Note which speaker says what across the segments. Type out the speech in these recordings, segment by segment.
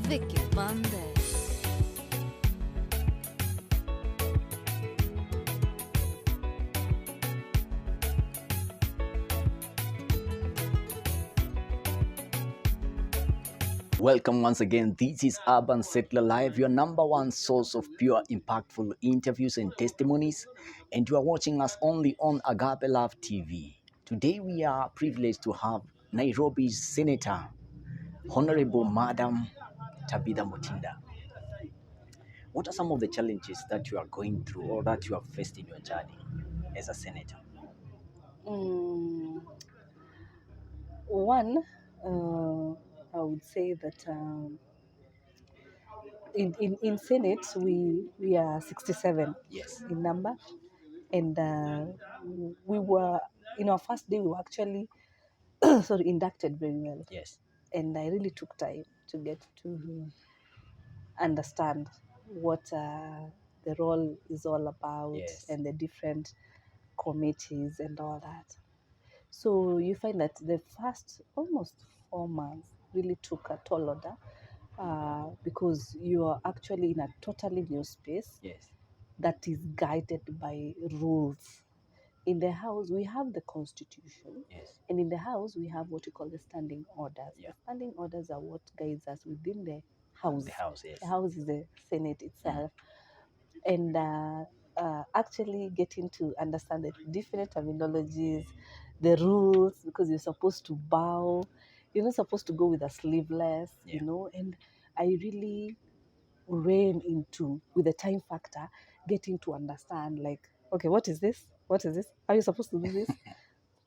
Speaker 1: Vicky Mondays.
Speaker 2: Welcome once again. This is Urban Settler Live, your number one source of pure, impactful interviews and testimonies. And you are watching us only on Agape Love TV. Today, we are privileged to have Nairobi's Senator, Honorable Madam Tabitha Mutinda. What are some of the challenges that you are going through or that you have faced in your journey as a senator?
Speaker 3: One, I would say that in Senate we are 67
Speaker 2: Yes.
Speaker 3: in number, and we were in our first day we were actually sorry inducted very well,
Speaker 2: Yes.
Speaker 3: and I really took time to get to understand what the role is all about,
Speaker 2: Yes.
Speaker 3: and the different committees and all that. So you find that the first almost 4 months really took a toll order, because you are actually in a totally new space
Speaker 2: Yes.
Speaker 3: that is guided by rules. In the house, we have the constitution,
Speaker 2: Yes.
Speaker 3: and in the house, we have what we call the standing orders.
Speaker 2: Yeah.
Speaker 3: The standing orders are what guides us within the house.
Speaker 2: The house, yes.
Speaker 3: The house is the Senate itself. And actually getting to understand the different terminologies, the rules, because you're supposed to bow, you're not supposed to go with a sleeveless,
Speaker 2: Yeah.
Speaker 3: and I really ran into, with the time factor, getting to understand, like, okay, what is this? What is this? Are you supposed to do this?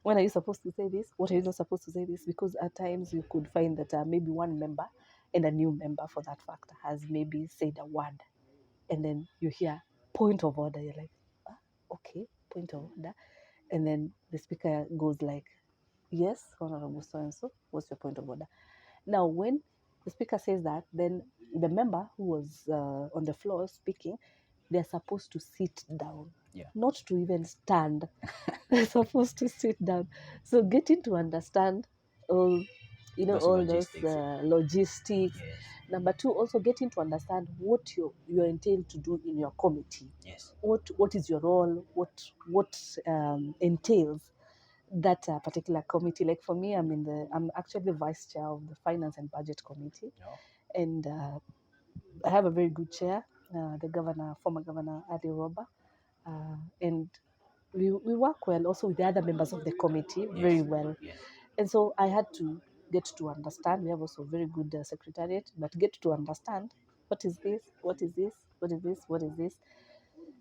Speaker 3: When are you supposed to say this? What are you not supposed to say this? Because at times you could find that maybe one member and a new member for that factor has maybe said a word, and then you hear point of order. You're like, okay, point of order. And then the speaker goes like, yes, Honorable so-and-so, what's your point of order? Now, when the speaker says that, then the member who was on the floor speaking, they're supposed to sit down,
Speaker 2: Yeah.
Speaker 3: not to even stand. They're supposed to sit down. So getting to understand all,
Speaker 2: Those
Speaker 3: all
Speaker 2: logistics.
Speaker 3: those logistics.
Speaker 2: Yes.
Speaker 3: Number two, also getting to understand what you intend to do in your committee.
Speaker 2: Yes.
Speaker 3: What is your role? What entails that particular committee? Like for me, I'm actually the vice chair of the finance and budget committee,
Speaker 2: No.
Speaker 3: and I have a very good chair, the former governor Ali Roba, and we work well also with the other members of the committee very
Speaker 2: Yes.
Speaker 3: well.
Speaker 2: Yes.
Speaker 3: And so I had to get to understand. We have also very good secretariat, but get to understand what is this, what is this, what is this, what is this,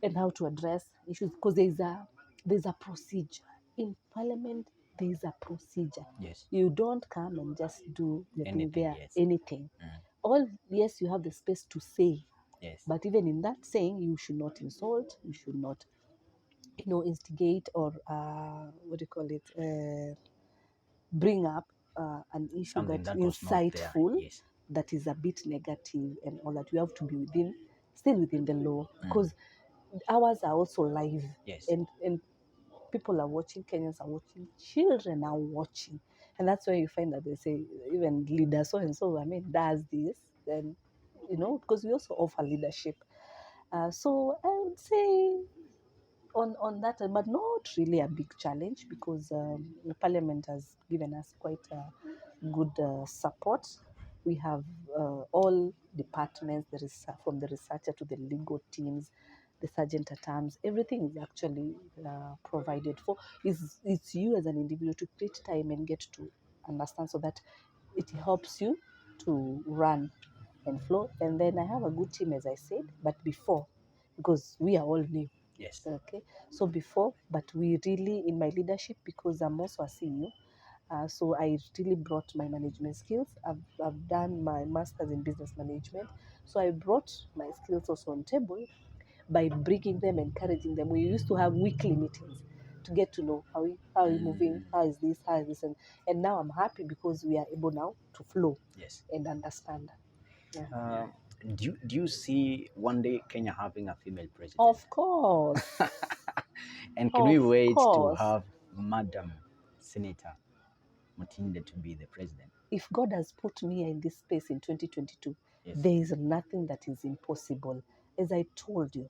Speaker 3: and how to address issues, because there's a procedure in parliament. There's a procedure.
Speaker 2: Yes.
Speaker 3: You don't come and just do the thing
Speaker 2: Anything,
Speaker 3: there,
Speaker 2: yes.
Speaker 3: anything.
Speaker 2: Mm.
Speaker 3: All, yes, you have the space to say,
Speaker 2: Yes.
Speaker 3: but even in that saying, you should not insult, you should not instigate, or what do you call it, bring up an issue
Speaker 2: Something
Speaker 3: that
Speaker 2: that was not there.
Speaker 3: insightful,
Speaker 2: Yes.
Speaker 3: that is a bit negative, and all that. You have to be still within the law, because ours are also live.
Speaker 2: Yes.
Speaker 3: And people are watching, Kenyans are watching, children are watching. And that's why you find that they say, even leader so and so, does this, then, because we also offer leadership. So I would say on that, but not really a big challenge, because the parliament has given us quite good support. We have all departments, from the researcher to the legal teams, the sergeant at arms, everything is actually provided for. It's you as an individual to create time and get to understand, so that it helps you to run and flow. And then I have a good team, as I said, but before, because we are all new.
Speaker 2: Yes.
Speaker 3: Okay, so before, but we really, in my leadership, because I'm also a CEO, so I really brought my management skills. I've done my master's in business management, so I brought my skills also on table by bringing them, encouraging them. We used to have weekly meetings to get to know how are we moving, how is this, and now I'm happy because we are able now to flow.
Speaker 2: Yes.
Speaker 3: And understand. Yeah.
Speaker 2: Do you see one day Kenya having a female president?
Speaker 3: Of course.
Speaker 2: And can we wait to
Speaker 3: course.
Speaker 2: have Madam Senator Mutinda to be the president?
Speaker 3: If God has put me in this space in 2022,
Speaker 2: Yes.
Speaker 3: There is nothing that is impossible. As I told you,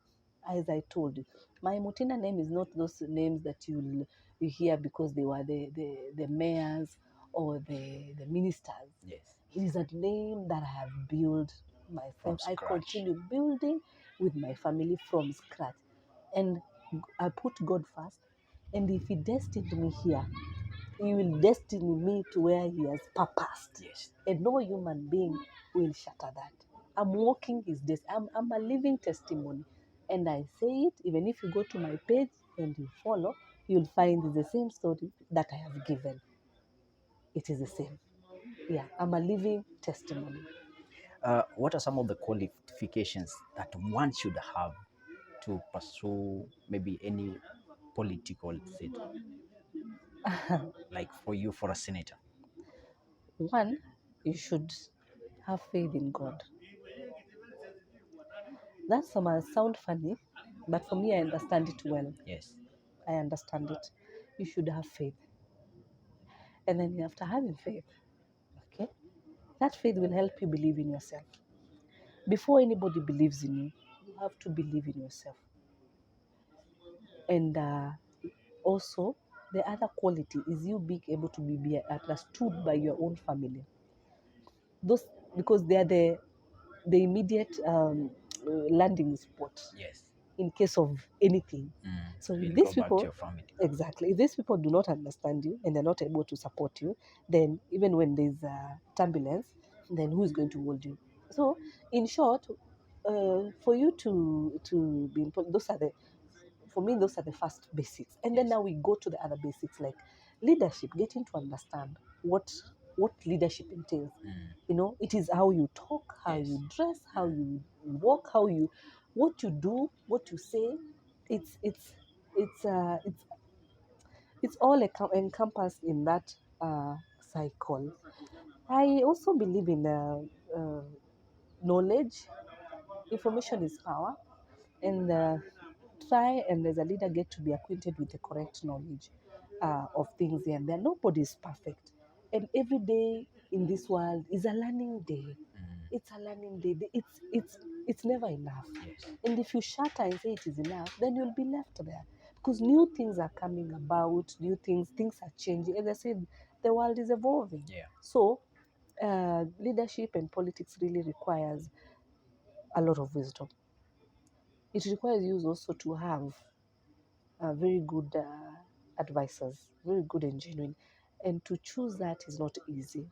Speaker 3: my Mutina name is not those names that you hear because they were the mayors or the ministers.
Speaker 2: Yes.
Speaker 3: It is a name that I have built
Speaker 2: From
Speaker 3: myself. I
Speaker 2: scratch.
Speaker 3: continue building with my family from scratch. And I put God first. And if He destined me here, He will destine me to where He has purposed.
Speaker 2: Yes.
Speaker 3: And no human being will shatter that. I'm walking His days. I'm a living testimony. And I say it, even if you go to my page and you follow, you'll find it's the same story that I have given. It is the same. Yeah, I'm a living testimony.
Speaker 2: What are some of the qualifications that one should have to pursue maybe any political seat, like for you for a senator?
Speaker 3: One, you should have faith in God. That might sound funny, but for me, I understand it well.
Speaker 2: Yes.
Speaker 3: I understand it. You should have faith. And then after having faith, okay, that faith will help you believe in yourself. Before anybody believes in you, you have to believe in yourself. And also, the other quality is you being able to be understood by your own family. Those, because they are the immediate landing spot
Speaker 2: Yes.
Speaker 3: in case of anything. So
Speaker 2: You'll
Speaker 3: if
Speaker 2: go
Speaker 3: these
Speaker 2: back to
Speaker 3: people,
Speaker 2: your family.
Speaker 3: exactly, if these people do not understand you and they're not able to support you, then even when there's turbulence, then who is going to hold you? So, in short, for you to be important, those are the, for me, those are the first basics. And then
Speaker 2: Yes.
Speaker 3: now we go to the other basics like leadership, getting to understand what leadership entails. You know, it is how you talk, how
Speaker 2: Yes.
Speaker 3: you dress, how you walk, how you, what you do, what you say. It's it's it's it's all encompassed in that cycle. I also believe in knowledge. Information is power, and try and as a leader get to be acquainted with the correct knowledge of things here and there. Nobody is perfect, and every day in this world is a learning day. It's a learning day. It's never enough.
Speaker 2: Yes.
Speaker 3: And if you shatter and say it is enough, then you'll be left there because new things are coming about. New things are changing. As I said, the world is evolving.
Speaker 2: Yeah.
Speaker 3: So leadership and politics really requires a lot of wisdom. It requires you also to have very good advisors, very good and genuine. And to choose that is not easy.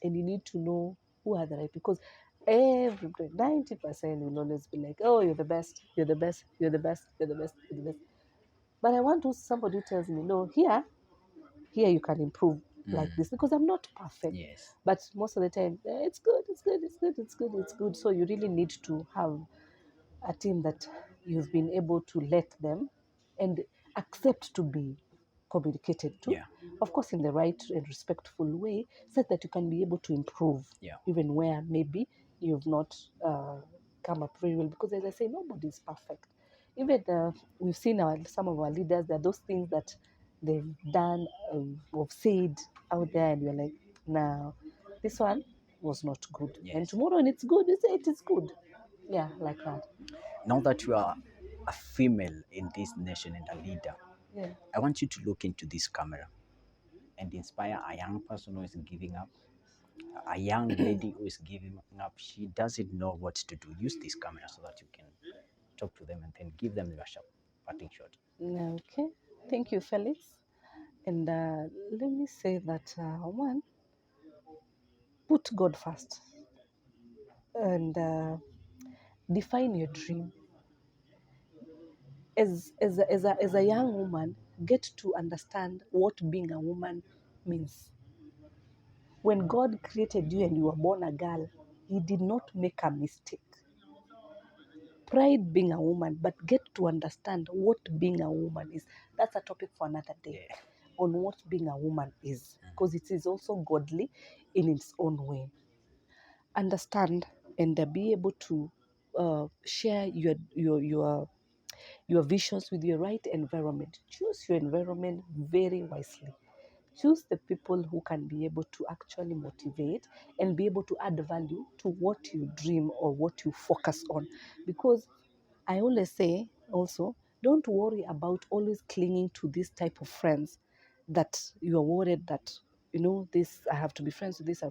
Speaker 3: And you need to know who are the right, because everybody, 90% will always be like, oh, you're the best, you're the best, you're the best, you're the best, you're the best. But I want to somebody who tells me, no, here you can improve like this, because I'm not perfect.
Speaker 2: Yes.
Speaker 3: But most of the time, it's good, it's good, it's good, it's good, it's good. So you really need to have a team that you've been able to let them and accept to be communicated to,
Speaker 2: Yeah.
Speaker 3: of course, in the right and respectful way, so that you can be able to improve,
Speaker 2: Yeah.
Speaker 3: even where maybe you've not come up very well. Because as I say, nobody is perfect. Even we've seen some of our leaders, there are those things that they've done or said out there, and we're like, no, this one was not good. And
Speaker 2: Yes.
Speaker 3: tomorrow, when it's good, we say it is good. Yeah, like that.
Speaker 2: Now that you are a female in this nation and a leader,
Speaker 3: Yeah.
Speaker 2: I want you to look into this camera and inspire a young person who is giving up, a young lady who is giving up. She doesn't know what to do. Use this camera so that you can talk to them and then give them your sharp parting shot.
Speaker 3: Okay. Thank you, Felix. And let me say that one, put God first and define your dream. As a young woman, get to understand what being a woman means. When God created you and you were born a girl, He did not make a mistake. Pride being a woman, but get to understand what being a woman is. That's a topic for another day.
Speaker 2: Yeah.
Speaker 3: On what being a woman is, because it is also godly in its own way. Understand and be able to share your visions with your right environment. Choose your environment very wisely. Choose the people who can be able to actually motivate and be able to add value to what you dream or what you focus on. Because I always say also, don't worry about always clinging to this type of friends that you are worried that, this, I have to be friends with this.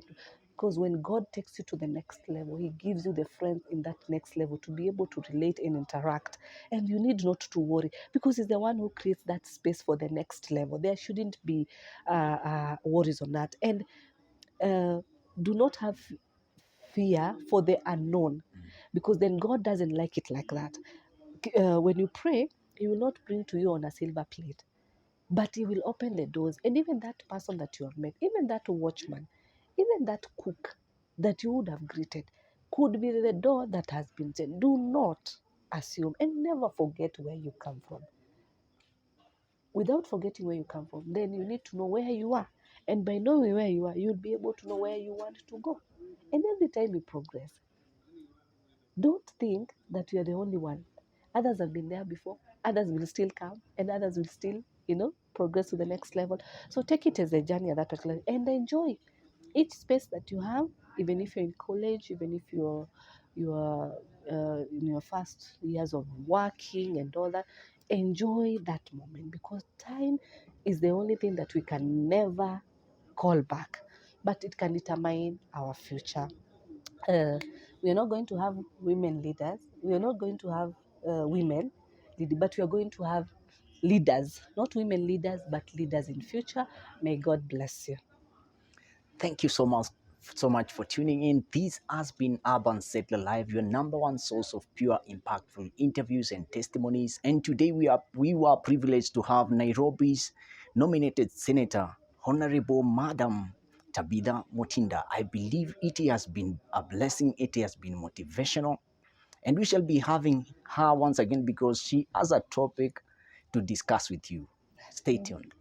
Speaker 3: Because when God takes you to the next level, He gives you the friends in that next level to be able to relate and interact. And you need not to worry because He's the one who creates that space for the next level. There shouldn't be worries on that. And uh, do not have fear for the unknown, because then God doesn't like it like that. When you pray, He will not bring to you on a silver plate, but He will open the doors. And even that person that you have met, even that watchman, even that cook that you would have greeted, could be the door that has been said. Do not assume and never forget where you come from. Without forgetting where you come from, then you need to know where you are. And by knowing where you are, you'll be able to know where you want to go. And every time you progress, don't think that you are the only one. Others have been there before, others will still come, and others will still, progress to the next level. So take it as a journey at that particular, and enjoy each space that you have, even if you're in college, even if you are in your first years of working and all that. Enjoy that moment, because time is the only thing that we can never call back, but it can determine our future. We are not going to have women leaders. We are not going to have women, but we are going to have leaders, not women leaders, but leaders in future. May God bless you.
Speaker 2: Thank you so much for tuning in. This has been Urban Settler Live, your number one source of pure, impactful interviews and testimonies. And today we were privileged to have Nairobi's nominated Senator, Honorable Madam Tabitha Mutinda. I believe it has been a blessing. It has been motivational. And we shall be having her once again because she has a topic to discuss with you. Stay tuned.